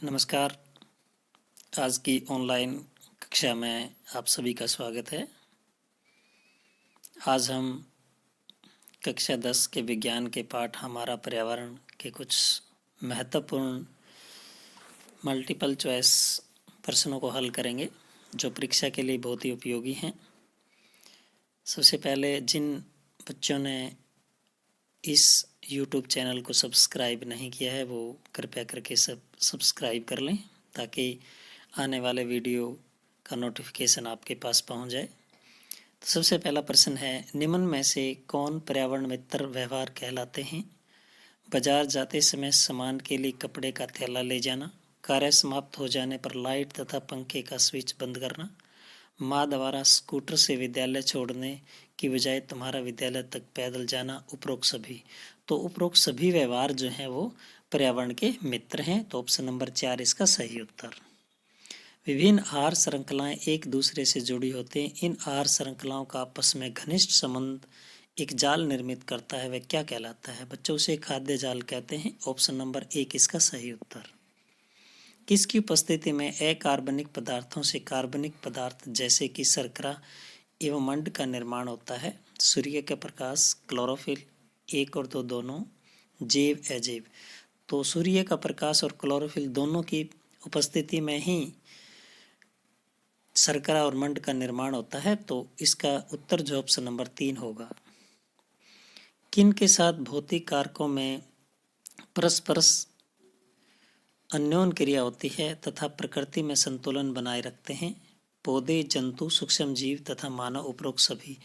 नमस्कार। आज की ऑनलाइन कक्षा में आप सभी का स्वागत है। आज हम कक्षा 10 के विज्ञान के पाठ हमारा पर्यावरण के कुछ महत्वपूर्ण मल्टीपल चॉइस प्रश्नों को हल करेंगे, जो परीक्षा के लिए बहुत ही उपयोगी हैं। सबसे पहले जिन बच्चों ने इस YouTube चैनल को सब्सक्राइब नहीं किया है, वो कृपया करके सब्सक्राइब कर लें, ताकि आने वाले वीडियो का नोटिफिकेशन आपके पास पहुंच जाए। तो सबसे पहला प्रश्न है, निम्न में से कौन पर्यावरण मित्र व्यवहार कहलाते हैं? बाजार जाते समय सामान के लिए कपड़े का थैला ले जाना, कार्य समाप्त हो जाने पर लाइट तथा पंखे का स्विच बंद करना, माँ द्वारा स्कूटर से विद्यालय छोड़ने की बजाय तुम्हारा विद्यालय तक पैदल जाना, उपरोक्त सभी। तो उपरोक्त सभी व्यवहार जो हैं वो पर्यावरण के मित्र हैं। तो ऑप्शन नंबर 4 इसका सही उत्तर। विभिन्न आहार श्रृंखलाएं एक दूसरे से जुड़ी होती हैं। इन आहार श्रृंखलाओं का आपस में घनिष्ठ संबंध एक जाल निर्मित करता है, वह क्या कहलाता है? बच्चों, उसे खाद्य जाल कहते हैं। ऑप्शन नंबर 1 इसका सही उत्तर। किसकी उपस्थिति में अकार्बनिक पदार्थों से कार्बनिक पदार्थ जैसे कि शर्करा एवं मंड का निर्माण होता है? सूर्य के प्रकाश, क्लोरोफिल, 1 और 2 दोनों, जैव अजैव। तो सूर्य का प्रकाश और क्लोरोफिल दोनों की उपस्थिति में ही शर्करा और मंड का निर्माण होता है। तो इसका उत्तर जो ऑप्शन नंबर 3 होगा। किन के साथ भौतिक कारकों में परस्पर अन्योन्य क्रिया होती है तथा प्रकृति में संतुलन बनाए रखते हैं? पौधे, जंतु, सूक्ष्म जीव तथा मानव, उपरोक्त सभी।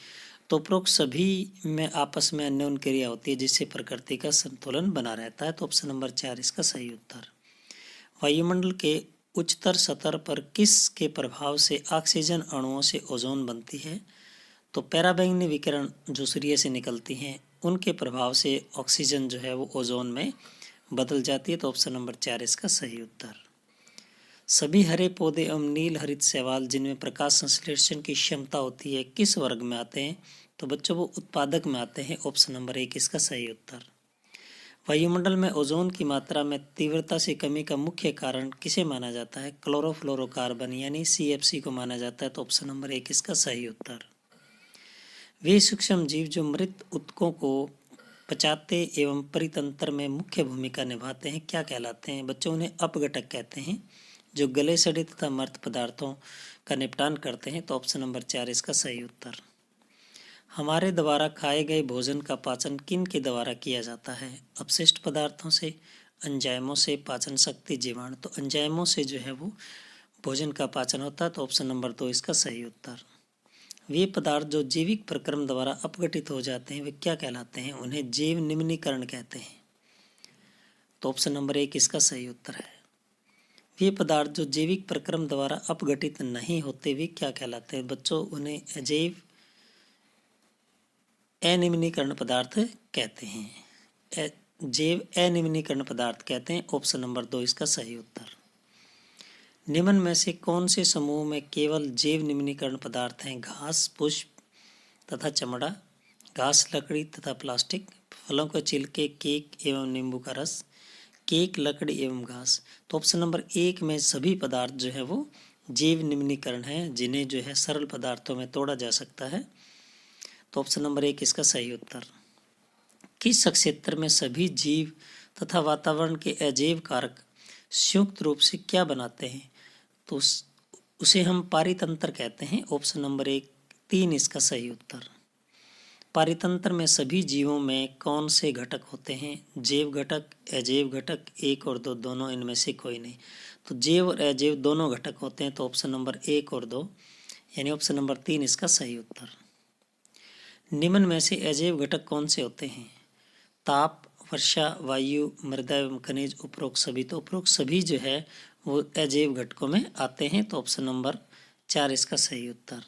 तो उपरोक्त सभी में आपस में अन्योन्य क्रिया होती है, जिससे प्रकृति का संतुलन बना रहता है। तो ऑप्शन नंबर 4 इसका सही उत्तर। वायुमंडल के उच्चतर सतह पर किस के प्रभाव से ऑक्सीजन अणुओं से ओजोन बनती है? तो पराबैंगनी विकिरण जो सूर्य से निकलती हैं, उनके प्रभाव से ऑक्सीजन जो है वो ओजोन में बदल जाती है। तो ऑप्शन नंबर 4 इसका सही उत्तर। सभी हरे पौधे एवं नील हरित शैवाल जिनमें प्रकाश संश्लेषण की क्षमता होती है, किस वर्ग में आते हैं? तो बच्चों, वो उत्पादक में आते हैं। ऑप्शन नंबर 1 इसका सही उत्तर। वायुमंडल में ओजोन की मात्रा में तीव्रता से कमी का मुख्य कारण किसे माना जाता है? क्लोरोफ्लोरोकार्बन यानी CFC को माना जाता है। तो ऑप्शन नंबर 1 इसका सही उत्तर। वे सूक्ष्म जीव जो मृत ऊतकों को पचाते एवं परितंत्र में मुख्य भूमिका निभाते हैं, क्या कहलाते हैं? बच्चों, उन्हें अपघटक कहते हैं, जो गले सड़े तथा मृत पदार्थों का निपटान करते हैं। तो ऑप्शन नंबर 4 इसका सही उत्तर। हमारे द्वारा खाए गए भोजन का पाचन किन के द्वारा किया जाता है? अपशिष्ट पदार्थों से, एंजाइमों से, पाचन शक्ति, जीवाणु। तो एंजाइमों से जो है वो भोजन का पाचन होता है। तो ऑप्शन नंबर 2 इसका सही उत्तर। वे पदार्थ जो जैविक प्रक्रम द्वारा अपघटित हो जाते हैं, वे क्या कहलाते हैं? उन्हें जैव निम्नीकरण कहते हैं। तो ऑप्शन नंबर 1 इसका सही उत्तर है। वे पदार्थ जो जैविक प्रक्रम द्वारा अपघटित नहीं होते, वे क्या कहलाते हैं? बच्चों, उन्हें अजैव अनिम्नीकरण पदार्थ कहते हैं। जैव अनिम्नीकरण पदार्थ कहते हैं। ऑप्शन नंबर 2 इसका सही उत्तर। निम्न में से कौन से समूह में केवल जैव निम्नीकरण पदार्थ हैं? घास, पुष्प तथा चमड़ा, घास, लकड़ी तथा प्लास्टिक, फलों के छिलके, केक एवं नींबू का रस, केक, लकड़ी एवं घास। तो ऑप्शन नंबर 1 में सभी पदार्थ जो है वो जैव निम्नीकरण है, जिन्हें जो है सरल पदार्थों में तोड़ा जा सकता है। तो ऑप्शन नंबर 1 इसका सही उत्तर। किस क्षेत्र में सभी जीव तथा वातावरण के अजैव कारक संयुक्त रूप से क्या बनाते हैं? तो उसे हम पारितंत्र कहते हैं। ऑप्शन नंबर 3 इसका सही उत्तर। पारितंत्र में सभी जीवों में कौन से घटक होते हैं? जैव घटक, अजैव घटक, 1 और 2 दोनों, इनमें से कोई नहीं। तो जैव और अजैव दोनों घटक होते हैं। तो ऑप्शन नंबर 1 और 2 यानी ऑप्शन नंबर 3 इसका सही उत्तर। निम्न में से अजैव घटक कौन से होते हैं? ताप, वर्षा, वायु, मृदा एवं खनिज, उपरोक्त सभी। तो उपरोक्त सभी जो है वो अजैव घटकों में आते हैं। तो ऑप्शन नंबर 4 इसका सही उत्तर।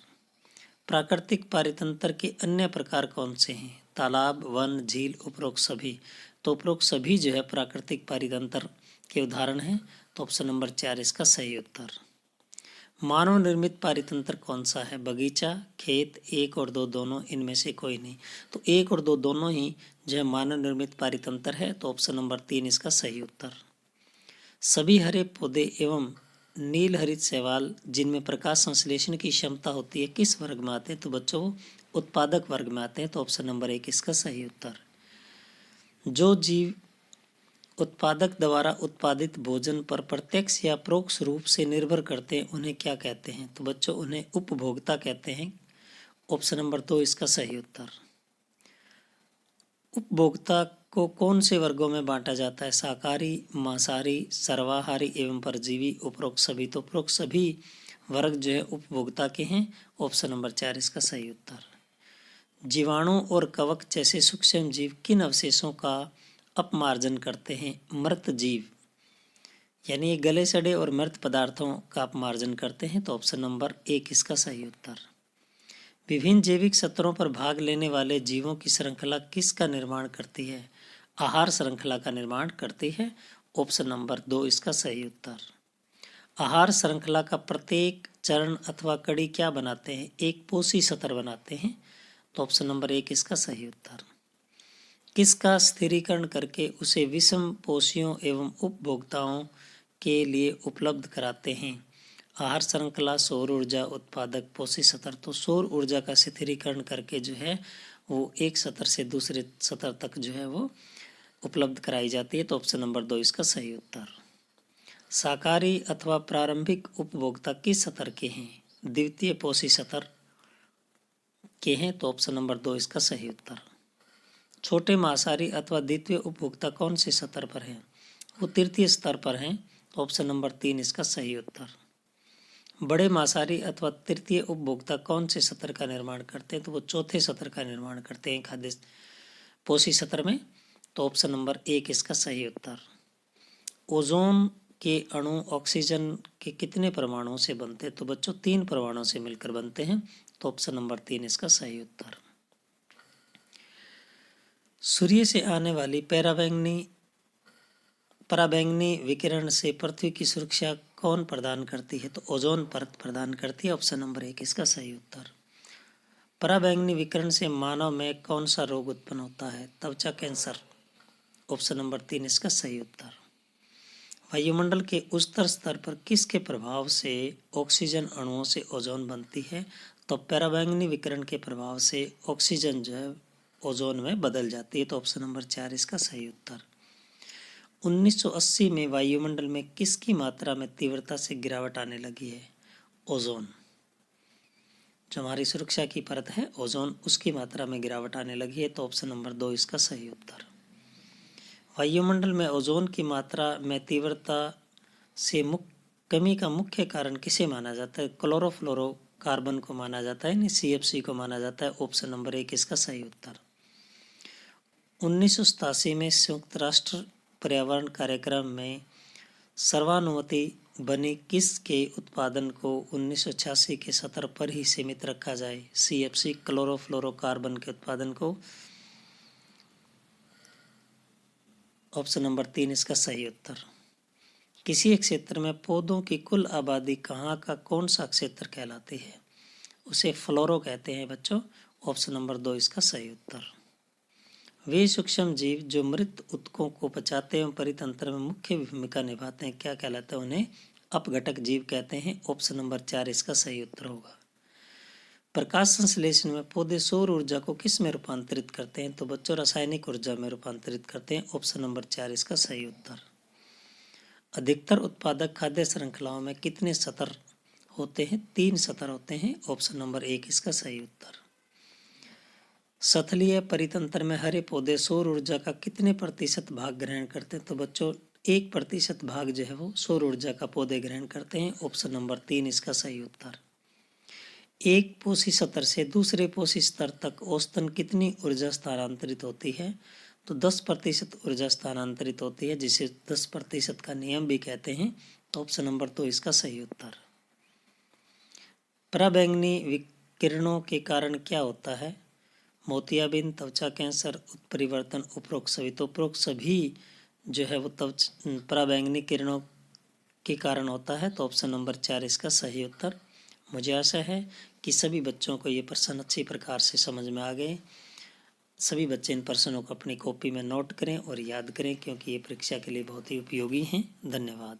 प्राकृतिक पारितंत्र के अन्य प्रकार कौन से हैं? तालाब, वन, झील, उपरोक्त सभी। तो उपरोक्त सभी जो है प्राकृतिक पारितंत्र के उदाहरण हैं। तो ऑप्शन नंबर 4 इसका सही उत्तर। मानव निर्मित पारितंत्र कौन सा है? बगीचा, खेत, 1 और 2 दोनों, इनमें से कोई नहीं। तो 1 और 2 दोनों ही जो है मानव निर्मित पारितंत्र है। तो ऑप्शन नंबर 3 इसका सही उत्तर। सभी हरे पौधे एवं नील हरित शैवाल जिनमें प्रकाश संश्लेषण की क्षमता होती है किस वर्ग में आते हैं? तो बच्चों वो उत्पादक वर्ग में आते हैं। तो ऑप्शन नंबर 1 इसका सही उत्तर। जो जीव उत्पादक द्वारा उत्पादित भोजन पर प्रत्यक्ष या परोक्ष रूप से निर्भर करते हैं उन्हें क्या कहते हैं? तो बच्चों उन्हें उपभोक्ता कहते हैं। ऑप्शन नंबर 2 इसका सही उत्तर। उपभोक्ता को कौन से वर्गों में बांटा जाता है? शाकाहारी, मांसाहारी, सर्वाहारी एवं परजीवी, उपरोक्त सभी। तो उपरोक्त सभी वर्ग जो है उपभोक्ता के हैं। ऑप्शन नंबर 4 इसका सही उत्तर। जीवाणु और कवक जैसे सूक्ष्म जीव किन अवशेषों का अपमार्जन करते हैं? मृत जीव, यानी ये गले सड़े और मृत पदार्थों का अपमार्जन करते हैं। तो ऑप्शन नंबर 1 इसका सही उत्तर। विभिन्न जैविक सत्रों पर भाग लेने वाले जीवों की श्रृंखला किसका निर्माण करती है? आहार श्रृंखला का निर्माण करती है। ऑप्शन नंबर 2 इसका सही उत्तर। आहार श्रृंखला का प्रत्येक चरण अथवा कड़ी क्या बनाते हैं? एक पोषी सत्र बनाते हैं। तो ऑप्शन नंबर 1 इसका सही उत्तर। किसका स्थिरीकरण करके उसे विषम पोषियों एवं उपभोक्ताओं के लिए उपलब्ध कराते हैं? आहार श्रृंखला, सौर ऊर्जा, उत्पादक, पोषी सत्र। तो सौर ऊर्जा का स्थिरीकरण करके जो है वो एक सत्र से दूसरे सत्र तक जो है वो उपलब्ध कराई जाती है। तो ऑप्शन नंबर 2 इसका सही उत्तर। शाकाहारी अथवा प्रारंभिक उपभोक्ता किस सत्र के हैं? द्वितीय पोषी सत्र के हैं। तो ऑप्शन नंबर 2 इसका सही उत्तर। छोटे मांसाहारी अथवा द्वितीय उपभोक्ता कौन से सत्र पर हैं? वो तृतीय स्तर पर हैं। तो ऑप्शन नंबर 3 इसका सही उत्तर। बड़े मांसाहारी अथवा तृतीय उपभोक्ता कौन से सत्र का निर्माण करते हैं? तो वो चौथे सत्र का निर्माण करते हैं खाद्य पोषी सत्र में। तो ऑप्शन नंबर 1 इसका सही उत्तर। ओजोन के अणु ऑक्सीजन के कितने परमाणुओं से बनते हैं? तो बच्चों 3 परमाणुओं से मिलकर बनते हैं। तो ऑप्शन नंबर 3 इसका सही उत्तर। सूर्य से आने वाली पराबैंगनी विकिरण से पृथ्वी की सुरक्षा कौन प्रदान करती है? तो ओजोन परत प्रदान करती है। ऑप्शन नंबर 1 इसका सही उत्तर। पराबैंगनी विकिरण से मानव में कौन सा रोग उत्पन्न होता है? त्वचा कैंसर। ऑप्शन नंबर 3 इसका सही उत्तर। वायुमंडल के उच्चतर स्तर पर किसके प्रभाव से ऑक्सीजन अणुओं से ओजोन बनती है? तो पराबैंगनी विकिरण के प्रभाव से ऑक्सीजन जो है ओजोन में बदल जाती है। तो ऑप्शन नंबर 4 इसका सही उत्तर। 1980 में वायुमंडल में किसकी मात्रा में तीव्रता से गिरावट आने लगी है? ओजोन, जो हमारी सुरक्षा की परत है ओजोन, उसकी मात्रा में गिरावट आने लगी है। तो ऑप्शन नंबर 2 इसका सही उत्तर। वायुमंडल में ओजोन की मात्रा में तीव्रता से कमी का मुख्य कारण किसे माना जाता है? क्लोरोफ्लोरोकार्बन को माना जाता है, नहीं CFC को माना जाता है। ऑप्शन नंबर 1 इसका सही उत्तर। 1987 में संयुक्त राष्ट्र पर्यावरण कार्यक्रम में सर्वानुमति बनी किस के उत्पादन को 1986 के स्तर पर ही सीमित रखा जाए? CFC क्लोरोफ्लोरोकार्बन के उत्पादन को। ऑप्शन नंबर 3 इसका सही उत्तर। किसी एक क्षेत्र में पौधों की कुल आबादी कहाँ का कौन सा क्षेत्र कहलाती है? उसे फ्लोरो कहते हैं बच्चों। ऑप्शन नंबर 2 इसका सही उत्तर। वे सूक्ष्म जीव जो मृत ऊतकों को पचाते एवं परितंत्र में मुख्य भूमिका निभाते हैं क्या कहलाते हैं? उन्हें अपघटक जीव कहते हैं। ऑप्शन नंबर 4 इसका सही उत्तर होगा। प्रकाश संश्लेषण में पौधे सौर ऊर्जा को किस में रूपांतरित करते हैं? तो बच्चों रासायनिक ऊर्जा में रूपांतरित करते हैं। ऑप्शन नंबर 4 इसका सही उत्तर। अधिकतर उत्पादक खाद्य श्रृंखलाओं में कितने सत्र होते हैं? 3 सत्र होते हैं। ऑप्शन नंबर 1 इसका सही उत्तर। स्थलीय परितंत्र में हरे पौधे सौर ऊर्जा का कितने प्रतिशत भाग ग्रहण करते हैं? तो बच्चों 1% भाग जो है वो सौर ऊर्जा का पौधे ग्रहण करते हैं। ऑप्शन नंबर 3 इसका सही उत्तर। एक पोषी सत्र से दूसरे पोषी स्तर तक औसतन कितनी ऊर्जा स्थानांतरित होती है? तो 10% ऊर्जा स्थानांतरित होती है, जिसे 10% का नियम भी कहते हैं। तो ऑप्शन नंबर 2 इसका सही उत्तर। पराबैंगनी विकिरणों के कारण क्या होता है? मोतियाबिंद, त्वचा कैंसर, उत्परिवर्तन, उपरोक्त सभी। तो उपरोक्त सभी जो है वो पराबैंगनी किरणों के कारण होता है। तो ऑप्शन नंबर 4 इसका सही उत्तर। मुझे आशा है कि सभी बच्चों को ये प्रश्न अच्छी प्रकार से समझ में आ गए। सभी बच्चे इन प्रश्नों को अपनी कॉपी में नोट करें और याद करें, क्योंकि ये परीक्षा के लिए बहुत ही उपयोगी हैं। धन्यवाद।